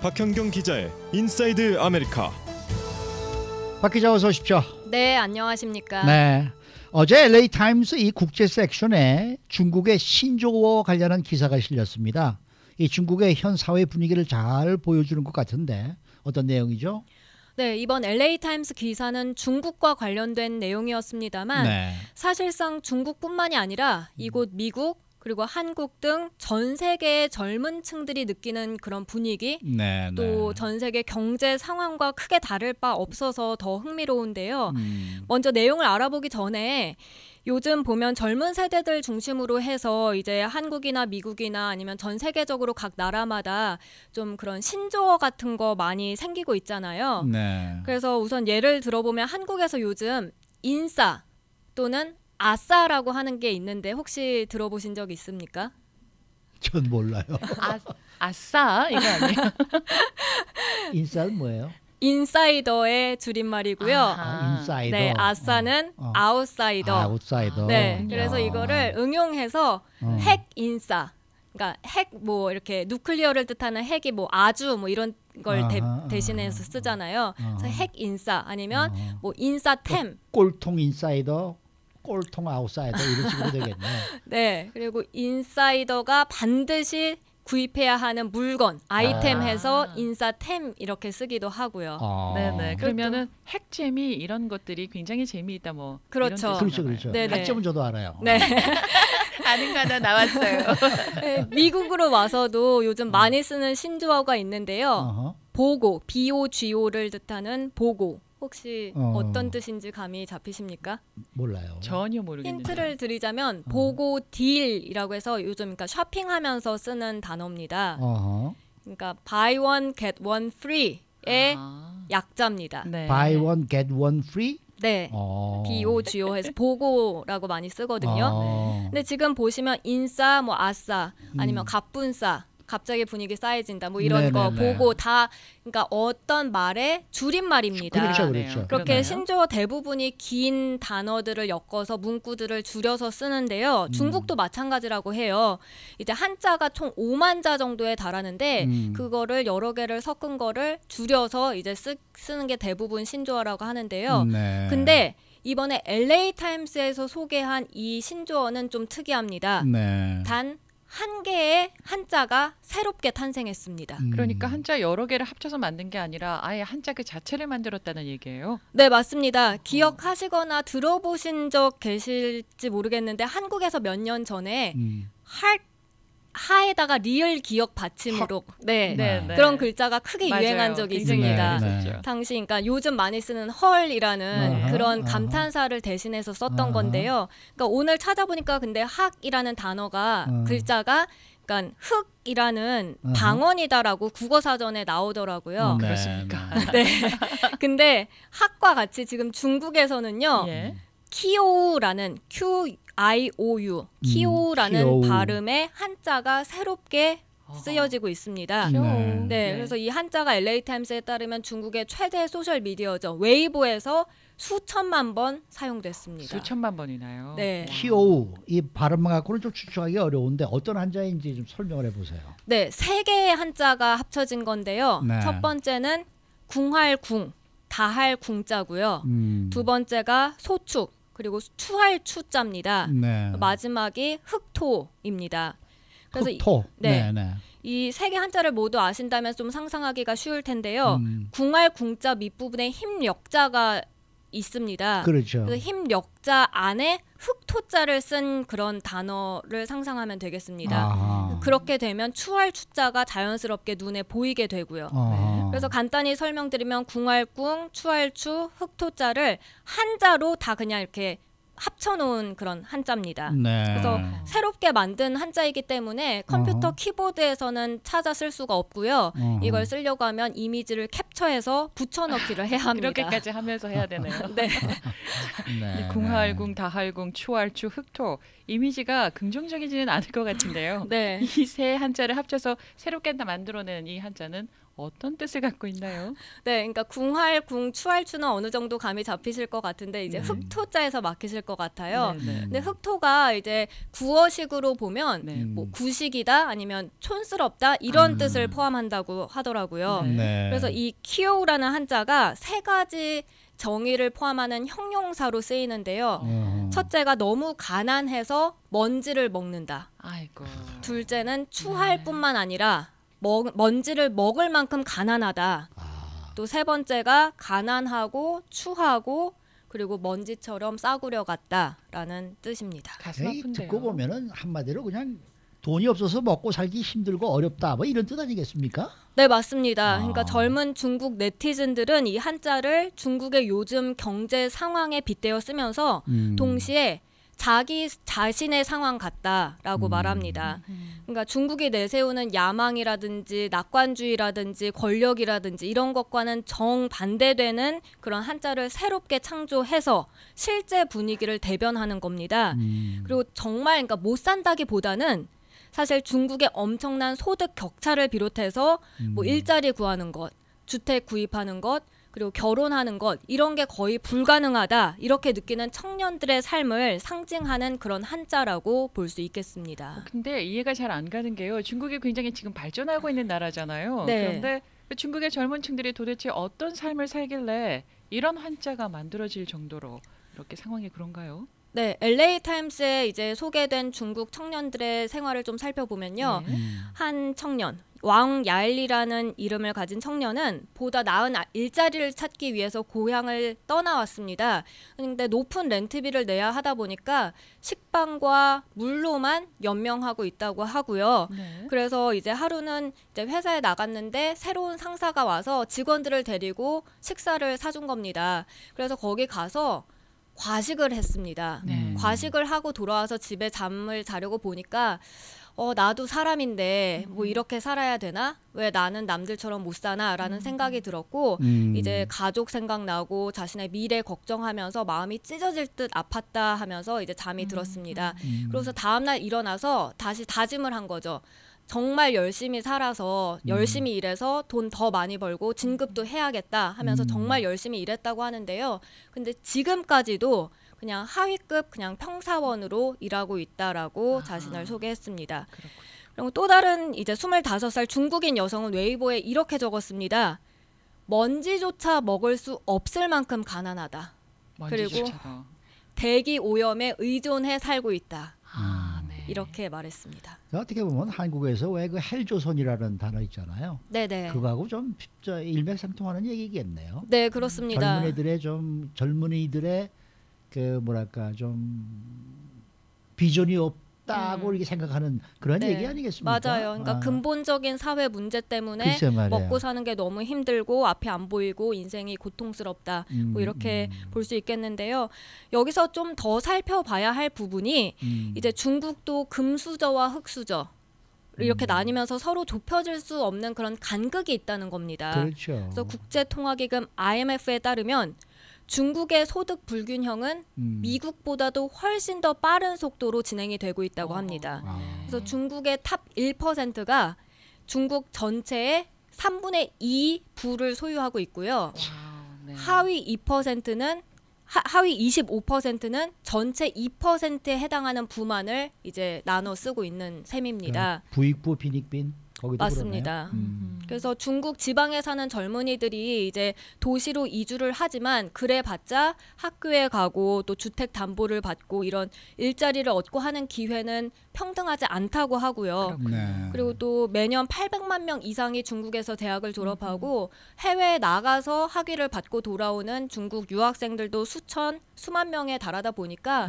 박현경 기자의 인사이드 아메리카. 박 기자 어서 오십시오. 네, 안녕하십니까. 네, 어제 LA 타임스 이 국제 섹션에 중국의 신조어와 관련한 기사가 실렸습니다. 이 중국의 현 사회 분위기를 잘 보여주는 것 같은데 어떤 내용이죠? 네, 이번 LA 타임스 기사는 중국과 관련된 내용이었습니다만 네. 사실상 중국뿐만이 아니라 이곳 미국 그리고 한국 등 전 세계의 젊은 층들이 느끼는 그런 분위기, 네, 또 전 세계 경제 상황과 크게 다를 바 없어서 더 흥미로운데요. 먼저 내용을 알아보기 전에 요즘 보면 젊은 세대들 중심으로 해서 이제 한국이나 미국이나 아니면 전 세계적으로 각 나라마다 좀 그런 신조어 같은 거 많이 생기고 있잖아요. 네. 그래서 우선 예를 들어보면 한국에서 요즘 인싸 또는 아싸라고 하는 게 있는데 혹시 들어보신 적 있습니까? 전 몰라요. 아싸 이거 아니에요? 인싸는 뭐예요? 인사이더의 줄임말이고요. 인사이더. 네, 아싸는 아웃사이더. 아웃사이더. 네, 그래서 이거를 응용해서 핵 인싸. 그러니까 핵 뭐 이렇게 누클리어를 뜻하는 핵이 뭐 아주 뭐 이런 걸 대신해서 쓰잖아요. 그래서 핵 인싸 아니면 뭐 인싸템. 꼴통 인사이더, 꼴통 아웃사이더 이런 식으로 되겠네. 네, 그리고 인사이더가 반드시 구입해야 하는 물건, 아이템 해서 인싸템 이렇게 쓰기도 하고요. 네네. 그러면은 핵재미 이런 것들이 굉장히 재미있다 뭐. 그렇죠. 그렇죠. 네네. 핵점은 저도 알아요. 네. 아는 거 하나 나왔어요. 네, 미국으로 와서도 요즘 많이 쓰는 신조어가 있는데요. 보고, BOGO를 뜻하는 보고. 혹시 어떤 뜻인지 감이 잡히십니까? 몰라요. 전혀 모르겠는데. 힌트를 드리자면 보고 딜이라고 해서 요즘 그러니까 쇼핑하면서 쓰는 단어입니다. 그러니까 buy one get one free의 약자입니다. 네. Buy one get one free? 네. BOGO 해서 보고라고 많이 쓰거든요. 근데 지금 보시면 인싸, 뭐 아싸, 아니면 갑분싸, 갑자기 분위기 쌓여진다, 뭐 이런 거 보고 다 그러니까 어떤 말의 줄임말입니다. 그렇죠. 그렇게 그러나요? 신조어 대부분이 긴 단어들을 엮어서 문구들을 줄여서 쓰는데요. 중국도 마찬가지라고 해요. 이제 한자가 총 5만 자 정도에 달하는데 그거를 여러 개를 섞은 거를 줄여서 이제 쓰는 게 대부분 신조어라고 하는데요. 네. 근데 이번에 LA 타임스에서 소개한 이 신조어는 좀 특이합니다. 네. 단 한 개의 한자가 새롭게 탄생했습니다. 그러니까 한자 여러 개를 합쳐서 만든 게 아니라 아예 한자 그 자체를 만들었다는 얘기예요. 네, 맞습니다. 기억하시거나 들어보신 적 계실지 모르겠는데 한국에서 몇 년 전에 하에다가 리을 기억 받침으로 네, 그런 글자가 크게 맞아요. 유행한 적이 굉장히 있습니다. 유행했었죠. 당시 그러니까 요즘 많이 쓰는 헐이라는 그런 감탄사를 대신해서 썼던 건데요. 그러니까 오늘 찾아보니까 근데 학이라는 단어가 글자가 그러니까 흑이라는 방언이다라고 국어사전에 나오더라고요. 그렇습니까? 네. 근데 학과 같이 지금 중국에서는요. 예. 키오우라는 QIOU, 키오우라는 키오우. 발음의 한자가 새롭게 쓰여지고 있습니다. 네, 그래서 이 한자가 LA 타임스에 따르면 중국의 최대 소셜 미디어죠. 웨이보에서 수천만 번 사용됐습니다. 수천만 번이나요? 네. 키오우 이 발음만 갖고는 좀 추측하기 어려운데 어떤 한자인지 좀 설명을 해보세요. 네, 세 개의 한자가 합쳐진 건데요. 네. 첫 번째는 궁할 궁, 다할 궁자고요. 두 번째가 소축, 그리고 추할 추자입니다. 네. 마지막이 흑토입니다. 그래서 흑토. 네. 네. 이 세 개 한자를 모두 아신다면 좀 상상하기가 쉬울 텐데요. 궁할 궁자 밑부분에 힘 역자가 있습니다. 그렇죠. 그래서 힘 역자 안에 흑토자를 쓴 그런 단어를 상상하면 되겠습니다. 그렇게 되면 추할 추자가 자연스럽게 눈에 보이게 되고요. 그래서 간단히 설명드리면 궁할궁, 추할추, 흑토자를 한자로 다 그냥 이렇게 합쳐놓은 그런 한자입니다. 네. 그래서 새롭게 만든 한자이기 때문에 컴퓨터 키보드에서는 찾아 쓸 수가 없고요. 이걸 쓰려고 하면 이미지를 캡처해서 붙여넣기를 해야 합니다. 그렇게까지 하면서 해야 되네요. 네. 네. 궁할궁, 다할궁, 추할추, 흑토 이미지가 긍정적이지는 않을 것 같은데요. 네. 이 세 한자를 합쳐서 새롭게 만들어낸 이 한자는 어떤 뜻을 갖고 있나요? 네, 그러니까 궁할, 궁, 추할추는 어느 정도 감이 잡히실 것 같은데 이제 네. 흑토자에서 막히실 것 같아요. 네. 근데 흑토가 이제 구어식으로 보면 네. 뭐 구식이다 아니면 촌스럽다 이런 뜻을 포함한다고 하더라고요. 네. 그래서 이 키오라는 한자가 세 가지 정의를 포함하는 형용사로 쓰이는데요. 첫째가 너무 가난해서 먼지를 먹는다. 아이고. 둘째는 추할 뿐만 아니라 먼지를 먹을 만큼 가난하다. 또 세 번째가 가난하고 추하고 그리고 먼지처럼 싸구려 같다라는 뜻입니다. 가슴 아픈데요. 듣고 보면은 한마디로 그냥 돈이 없어서 먹고 살기 힘들고 어렵다 뭐 이런 뜻 아니겠습니까? 네, 맞습니다. 그러니까 젊은 중국 네티즌들은 이 한자를 중국의 요즘 경제 상황에 빗대어 쓰면서 동시에 자기 자신의 상황 같다라고 말합니다. 그러니까 중국이 내세우는 야망이라든지 낙관주의라든지 권력이라든지 이런 것과는 정반대되는 그런 한자를 새롭게 창조해서 실제 분위기를 대변하는 겁니다. 그리고 정말 그러니까 못 산다기보다는 사실 중국의 엄청난 소득 격차를 비롯해서 뭐 일자리 구하는 것, 주택 구입하는 것, 그리고 결혼하는 것 이런 게 거의 불가능하다 이렇게 느끼는 청년들의 삶을 상징하는 그런 한자라고 볼 수 있겠습니다. 근데 이해가 잘 안 가는 게요. 중국이 굉장히 지금 발전하고 있는 나라잖아요. 네. 그런데 중국의 젊은 층들이 도대체 어떤 삶을 살길래 이런 한자가 만들어질 정도로 이렇게 상황이 그런가요? 네, LA 타임스에 이제 소개된 중국 청년들의 생활을 좀 살펴보면요. 네. 한 청년, 왕 야엘리라는 이름을 가진 청년은 보다 나은 일자리를 찾기 위해서 고향을 떠나왔습니다. 그런데 높은 렌트비를 내야 하다 보니까 식빵과 물로만 연명하고 있다고 하고요. 네. 그래서 이제 하루는 이제 회사에 나갔는데 새로운 상사가 와서 직원들을 데리고 식사를 사준 겁니다. 그래서 거기 가서 과식을 했습니다. 네. 과식을 하고 돌아와서 집에 잠을 자려고 보니까 나도 사람인데 뭐 이렇게 살아야 되나? 왜 나는 남들처럼 못 사나? 라는 생각이 들었고 이제 가족 생각나고 자신의 미래 걱정하면서 마음이 찢어질 듯 아팠다 하면서 이제 잠이 들었습니다. 그래서 다음날 일어나서 다시 다짐을 한 거죠. 정말 열심히 살아서 열심히 일해서 돈 더 많이 벌고 진급도 해야겠다 하면서 정말 열심히 일했다고 하는데요. 근데 지금까지도 그냥 하위급 그냥 평사원으로 일하고 있다라고 자신을 소개했습니다. 그렇군요. 그리고 또 다른 이제 25살 중국인 여성은 웨이보에 이렇게 적었습니다. 먼지조차 먹을 수 없을 만큼 가난하다. 그리고 대기 오염에 의존해 살고 있다. 네. 이렇게 말했습니다. 어떻게 보면 한국에서 왜 그 헬조선이라는 단어 있잖아요. 네네. 그거하고 좀 일맥상통하는 얘기겠네요. 네, 그렇습니다. 젊은이들의 그 뭐랄까 좀 비전이 없다고 이렇게 생각하는 그런 네, 얘기 아니겠습니까? 맞아요. 그러니까 근본적인 사회 문제 때문에 글쎄 말이에요. 먹고 사는 게 너무 힘들고 앞이 안 보이고 인생이 고통스럽다. 뭐 이렇게 볼 수 있겠는데요. 여기서 좀 더 살펴봐야 할 부분이 이제 중국도 금수저와 흑수저 이렇게 나뉘면서 서로 좁혀질 수 없는 그런 간극이 있다는 겁니다. 그렇죠. 그래서 국제통화기금 IMF에 따르면 중국의 소득 불균형은 미국보다도 훨씬 더 빠른 속도로 진행이 되고 있다고 합니다. 그래서 중국의 탑 1%가 중국 전체의 3분의 2 부를 소유하고 있고요. 네. 하위 2%는 하위 25%는 전체 2%에 해당하는 부만을 이제 나눠 쓰고 있는 셈입니다. 부익부 빈익빈 거기도 맞습니다. 그래서 중국 지방에 사는 젊은이들이 이제 도시로 이주를 하지만 그래봤자 학교에 가고 또 주택 담보를 받고 이런 일자리를 얻고 하는 기회는 평등하지 않다고 하고요. 네. 그리고 또 매년 800만 명 이상이 중국에서 대학을 졸업하고 해외에 나가서 학위를 받고 돌아오는 중국 유학생들도 수만 명에 달하다 보니까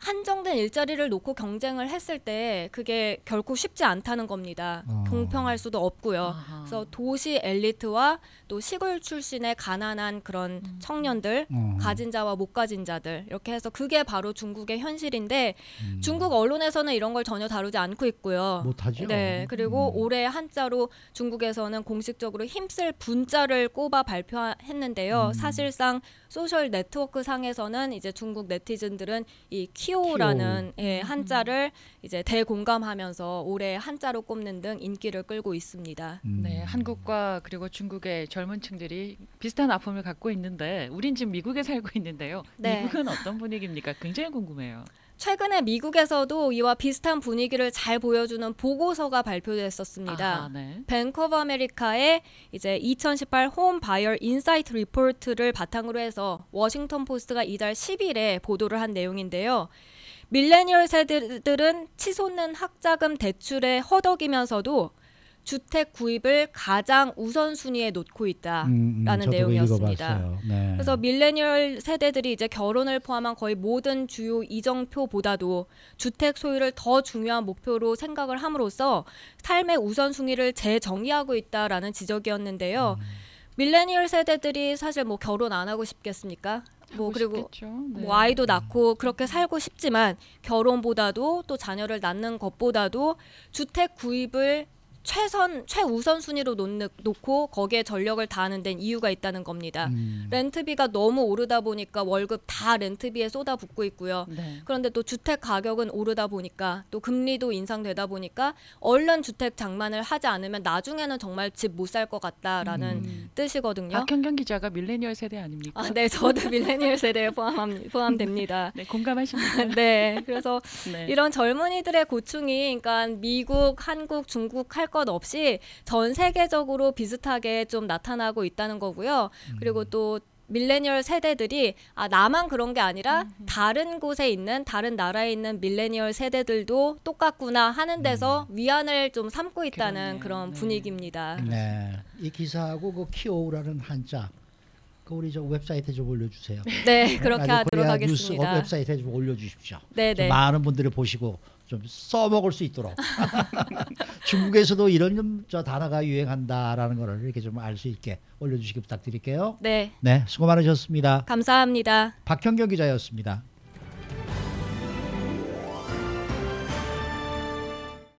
한정된 일자리를 놓고 경쟁을 했을 때 그게 결코 쉽지 않다는 겁니다. 공평할 수도 없고요. 그래서 도시 엘리트와 또 시골 출신의 가난한 그런 청년들, 가진 자와 못 가진 자들 이렇게 해서 그게 바로 중국의 현실인데 중국 언론에서는 이런 걸 전혀 다루지 않고 있고요. 못하죠. 네, 그리고 올해 한자로 중국에서는 공식적으로 힘쓸 분자를 꼽아 발표했는데요. 사실상 소셜 네트워크 상에서는 이제 중국 네티즌들은 이 키오라는 예, 한자를 이제 대공감하면서 올해 한자로 꼽는 등 인기를 끌고 있습니다. 네, 한국과 그리고 중국의 젊은 층들이 비슷한 아픔을 갖고 있는데 우린 지금 미국에 살고 있는데요. 네. 미국은 어떤 분위기입니까? 굉장히 궁금해요. 최근에 미국에서도 이와 비슷한 분위기를 잘 보여주는 보고서가 발표됐었습니다. 네. 뱅크 오브 아메리카의 이제 2018 홈 바이어 인사이트 리포트를 바탕으로 해서 워싱턴 포스트가 이달 10일에 보도를 한 내용인데요. 밀레니얼 세대들은 치솟는 학자금 대출에 허덕이면서도 주택 구입을 가장 우선순위에 놓고 있다라는 내용이었습니다. 네. 그래서 밀레니얼 세대들이 이제 결혼을 포함한 거의 모든 주요 이정표보다도 주택 소유를 더 중요한 목표로 생각을 함으로써 삶의 우선순위를 재정의하고 있다라는 지적이었는데요. 밀레니얼 세대들이 사실 뭐 결혼 안 하고 싶겠습니까? 뭐 그리고 네. 뭐 아이도 낳고 그렇게 살고 싶지만 결혼보다도 또 자녀를 낳는 것보다도 주택 구입을 최우선 순위로 놓고 거기에 전력을 다하는 데는 이유가 있다는 겁니다. 렌트비가 너무 오르다 보니까 월급 다 렌트비에 쏟아붓고 있고요. 네. 그런데 또 주택 가격은 오르다 보니까 또 금리도 인상되다 보니까 얼른 주택 장만을 하지 않으면 나중에는 정말 집 못 살 것 같다라는 뜻이거든요. 박현경 기자가 밀레니얼 세대 아닙니까? 네, 저도 밀레니얼 세대에 포함됩니다. 네, 공감하십니다. 네, 그래서 네. 이런 젊은이들의 고충이 그러니까 미국, 한국, 중국 할 것 없이 전 세계적으로 비슷하게 좀 나타나고 있다는 거고요. 그리고 또 밀레니얼 세대들이 나만 그런 게 아니라 다른 곳에 있는 다른 나라에 있는 밀레니얼 세대들도 똑같구나 하는 데서 위안을 좀 삼고 있다는 그러네요. 그런 네. 분위기입니다. 네. 이 기사하고 그 키오라는 한자 그 우리 저 웹사이트에 좀 올려주세요. 네, 그렇게 라디오 하도록 코리아 뉴스 하겠습니다. 웹사이트에 좀 올려주십시오. 네, 좀 네. 많은 분들이 보시고 좀 써먹을 수 있도록. 중국에서도 이런 저 단어가 유행한다라는 거를 이렇게 좀 알 수 있게 올려주시기 부탁드릴게요. 네, 네, 수고 많으셨습니다. 감사합니다. 박현경 기자였습니다.